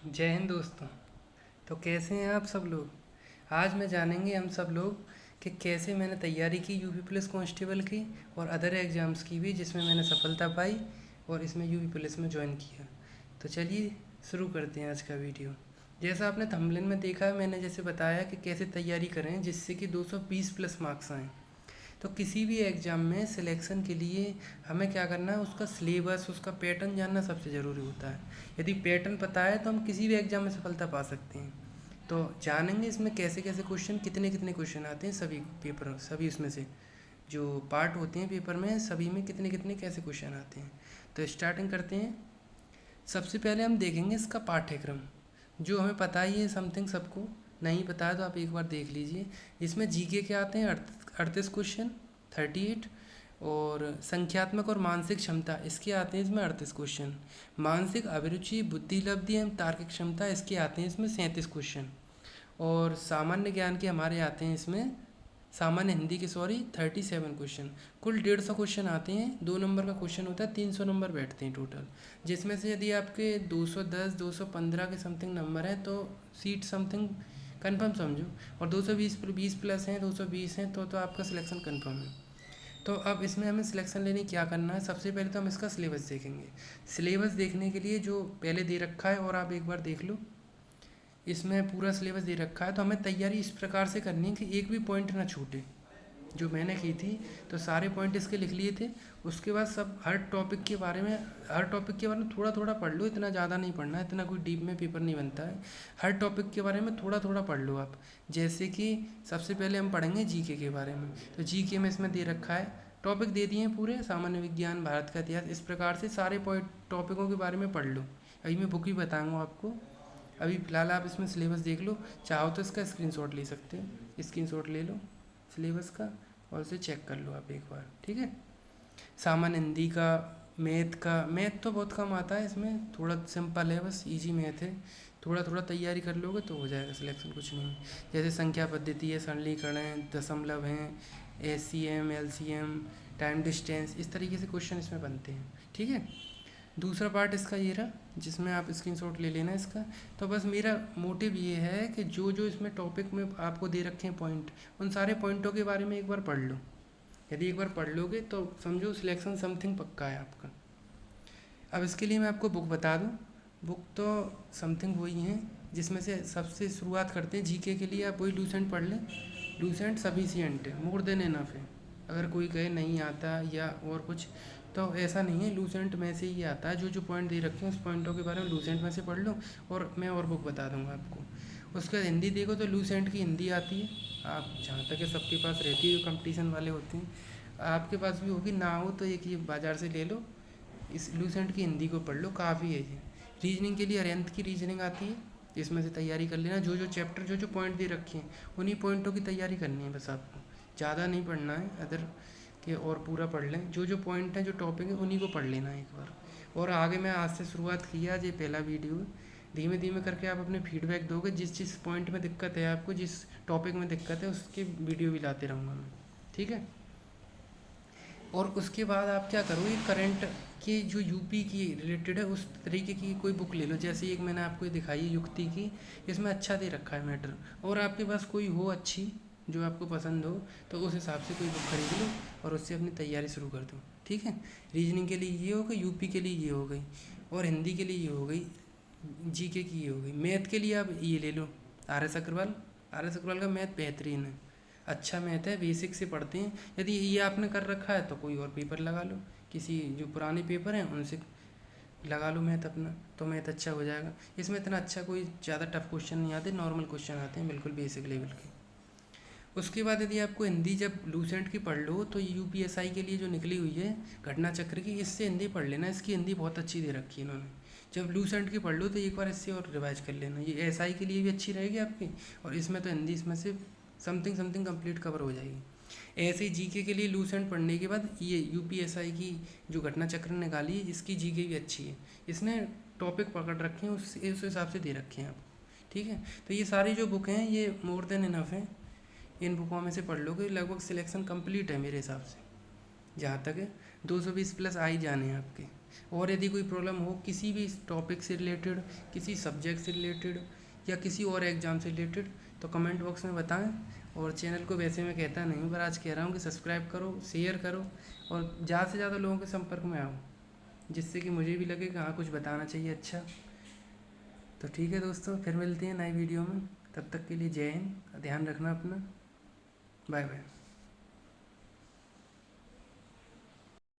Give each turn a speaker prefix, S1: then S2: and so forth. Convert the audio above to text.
S1: जय हिंद दोस्तों। तो कैसे हैं आप सब लोग। आज मैं जानेंगे हम सब लोग कि कैसे मैंने तैयारी की यूपी पुलिस कांस्टेबल की और अदर एग्ज़ाम्स की भी जिसमें मैंने सफलता पाई और इसमें यूपी पुलिस में ज्वाइन किया। तो चलिए शुरू करते हैं आज का वीडियो। जैसा आपने थंबनेल में देखा है, मैंने जैसे बताया कि कैसे तैयारी करें जिससे कि 220 प्लस मार्क्स आएँ। तो किसी भी एग्ज़ाम में सिलेक्शन के लिए हमें क्या करना है, उसका सिलेबस, उसका पैटर्न जानना सबसे ज़रूरी होता है। यदि पैटर्न पता है तो हम किसी भी एग्ज़ाम में सफलता पा सकते हैं। तो जानेंगे इसमें कैसे कैसे क्वेश्चन, कितने कितने क्वेश्चन आते हैं सभी पेपर, सभी उसमें से जो पार्ट होते हैं पेपर में, सभी में कितने कितने कैसे क्वेश्चन आते हैं। तो स्टार्टिंग करते हैं। सबसे पहले हम देखेंगे इसका पाठ्यक्रम, जो हमें पता ही है समथिंग सबको। नहीं पता है तो आप एक बार देख लीजिए। इसमें जीके के आते हैं 38 क्वेश्चन, 38। और संख्यात्मक और मानसिक क्षमता, इसके आते हैं इसमें 38 क्वेश्चन। मानसिक अभिरुचि, बुद्धि लब्धि एवं तार्किक क्षमता, इसके आते हैं इसमें 37 क्वेश्चन। और सामान्य ज्ञान के हमारे आते हैं इसमें, सामान्य हिंदी के 37 क्वेश्चन। कुल 150 क्वेश्चन आते हैं। 2 नंबर का क्वेश्चन होता है, 300 नंबर बैठते हैं टोटल। जिसमें से यदि आपके 210 215 के समथिंग नंबर हैं तो सीट समथिंग कंफर्म समझो। और 220 20 प्लस हैं, 220 हैं तो आपका सिलेक्शन कंफर्म है। तो अब इसमें हमें सिलेक्शन लेने क्या करना है, सबसे पहले तो हम इसका सिलेबस देखेंगे। सिलेबस देखने के लिए जो पहले दे रखा है और आप एक बार देख लो, इसमें पूरा सिलेबस दे रखा है। तो हमें तैयारी इस प्रकार से करनी है कि एक भी पॉइंट ना छूटे। जो मैंने की थी तो सारे पॉइंट इसके लिख लिए थे। उसके बाद सब हर टॉपिक के बारे में थोड़ा थोड़ा पढ़ लो। इतना ज़्यादा नहीं पढ़ना है, इतना कोई डीप में पेपर नहीं बनता है। हर टॉपिक के बारे में थोड़ा थोड़ा पढ़ लो आप। जैसे कि सबसे पहले हम पढ़ेंगे जीके के बारे में। तो जीके में इसमें दे रखा है, टॉपिक दे दिए हैं पूरे, सामान्य विज्ञान, भारत का इतिहास, इस प्रकार से सारे पॉइंट टॉपिकों के बारे में पढ़ लो। अभी मैं बुक भी बताऊँगा आपको। अभी फ़िलहाल आप इसमें सिलेबस देख लो। चाहो तो इसका स्क्रीनशॉट ले सकते हो, स्क्रीनशॉट ले लो सिलेबस का और उसे चेक कर लो आप एक बार, ठीक है। सामान्य हिंदी का, मैथ तो बहुत कम आता है इसमें, थोड़ा सिंपल है, बस इजी मैथ है। थोड़ा थोड़ा तैयारी कर लोगे तो हो जाएगा सिलेक्शन, कुछ नहीं। जैसे संख्या पद्धति है, सरलीकरण है, दशमलव हैं, एचसीएम, एलसीएम, टाइम डिस्टेंस, इस तरीके से क्वेश्चन इसमें बनते हैं, ठीक है। दूसरा पार्ट इसका ये रहा जिसमें आप स्क्रीनशॉट ले लेना इसका। तो बस मेरा मोटिव ये है कि जो जो इसमें टॉपिक में आपको दे रखे हैं पॉइंट, उन सारे पॉइंटों के बारे में एक बार पढ़ लो। यदि एक बार पढ़ लोगे तो समझो सिलेक्शन समथिंग पक्का है आपका। अब इसके लिए मैं आपको बुक बता दूं। बुक तो समथिंग वही है, जिसमें से सबसे शुरुआत करते हैं जीके के लिए। आप वही लूसेंट पढ़ लें। लूसेंट सफिशियंट है, मोर देन एनफ है। अगर कोई कहे नहीं आता या और कुछ, तो ऐसा नहीं है, लूसेंट में से ही आता है। जो जो पॉइंट दे रखे हैं उस पॉइंटों के बारे में लूसेंट में से पढ़ लो और मैं और बुक बता दूंगा आपको। उसके बाद हिंदी देखो तो लूसेंट की हिंदी आती है। आप जहाँ तक है सबके पास रहती है, जो कंपटीशन वाले होते हैं। आपके पास भी होगी, ना हो तो एक ये बाज़ार से ले लो, इस लूसेंट की हिंदी को पढ़ लो, काफ़ी है ये। रीजनिंग के लिए अरिहंत की रीजनिंग आती है, इसमें से तैयारी कर लेना। जो जो चैप्टर, जो जो पॉइंट दे रखे हैं उन्हीं पॉइंटों की तैयारी करनी है बस आपको। ज़्यादा नहीं पढ़ना है अदर के, और पूरा पढ़ लें। जो जो पॉइंट हैं, जो टॉपिक है, उन्हीं को पढ़ लेना है एक बार। और आगे मैं आज से शुरुआत की, आज ये पहला वीडियो है। धीमे धीमे करके आप अपने फीडबैक दोगे। जिस जिस पॉइंट में दिक्कत है आपको, जिस टॉपिक में दिक्कत है, उसके वीडियो भी लाते रहूँगा मैं, ठीक है। और उसके बाद आप क्या करो, ये करंट की जो यूपी की रिलेटेड है उस तरीके की कोई बुक ले लो। जैसे एक मैंने आपको ये दिखाई है युक्ति की, इसमें अच्छा दे रखा है मैटर। और आपके पास कोई हो अच्छी, जो आपको पसंद हो, तो उस हिसाब से कोई बुक खरीद लो और उससे अपनी तैयारी शुरू कर दो, ठीक है। रीजनिंग के लिए ये हो गई, यूपी के लिए ये हो गई, और हिंदी के लिए ये हो गई, जीके की ये हो गई। मैथ के लिए आप ये ले लो, R S Agarwal. R S Agarwal का मैथ बेहतरीन है, अच्छा मैथ है, बेसिक से पढ़ते हैं। यदि ये आपने कर रखा है तो कोई और पेपर लगा लो, किसी जो पुराने पेपर हैं उनसे लगा लो मैथ अपना, तो मैथ अच्छा हो जाएगा। इसमें इतना अच्छा कोई ज़्यादा टफ क्वेश्चन नहीं आते, नॉर्मल क्वेश्चन आते हैं, बिल्कुल बेसिक लेवल के। उसके बाद यदि आपको हिंदी जब लूसेंट की पढ़ लो तो यूपीएसआई के लिए जो निकली हुई है घटना चक्र की, इससे हिंदी पढ़ लेना। इसकी हिंदी बहुत अच्छी दे रखी है इन्होंने। जब लूसेंट की पढ़ लो तो एक बार इससे और रिवाइज कर लेना, ये एसआई के लिए भी अच्छी रहेगी आपकी। और इसमें तो हिंदी इसमें से समथिंग समथिंग कंप्लीट कवर हो जाएगी। ऐसे ही जीके के लिए लूसेंट पढ़ने के बाद ये यूपीएसआई की जो घटना चक्र निकाली है, इसकी जीके भी अच्छी है। इसने टॉपिक पकड़ रखे हैं, उस हिसाब से दे रखे हैं आपको, ठीक है। तो ये सारी जो बुक हैं ये मोर देन इनफ है। इन बुकों में से पढ़ लोगे लगभग सिलेक्शन कंप्लीट है मेरे हिसाब से। जहाँ तक है 220 प्लस आ ही जाने हैं आपके। और यदि कोई प्रॉब्लम हो किसी भी टॉपिक से रिलेटेड, किसी सब्जेक्ट से रिलेटेड या किसी और एग्ज़ाम से रिलेटेड, तो कमेंट बॉक्स में बताएं। और चैनल को वैसे मैं कहता नहीं हूँ, पर आज कह रहा हूँ कि सब्सक्राइब करो, शेयर करो और ज़्यादा से ज़्यादा लोगों के संपर्क में आओ, जिससे कि मुझे भी लगे कि हाँ कुछ बताना चाहिए अच्छा। तो ठीक है दोस्तों, फिर मिलते हैं नई वीडियो में। तब तक के लिए जय हिंद, ध्यान रखना अपना, बाय बाय।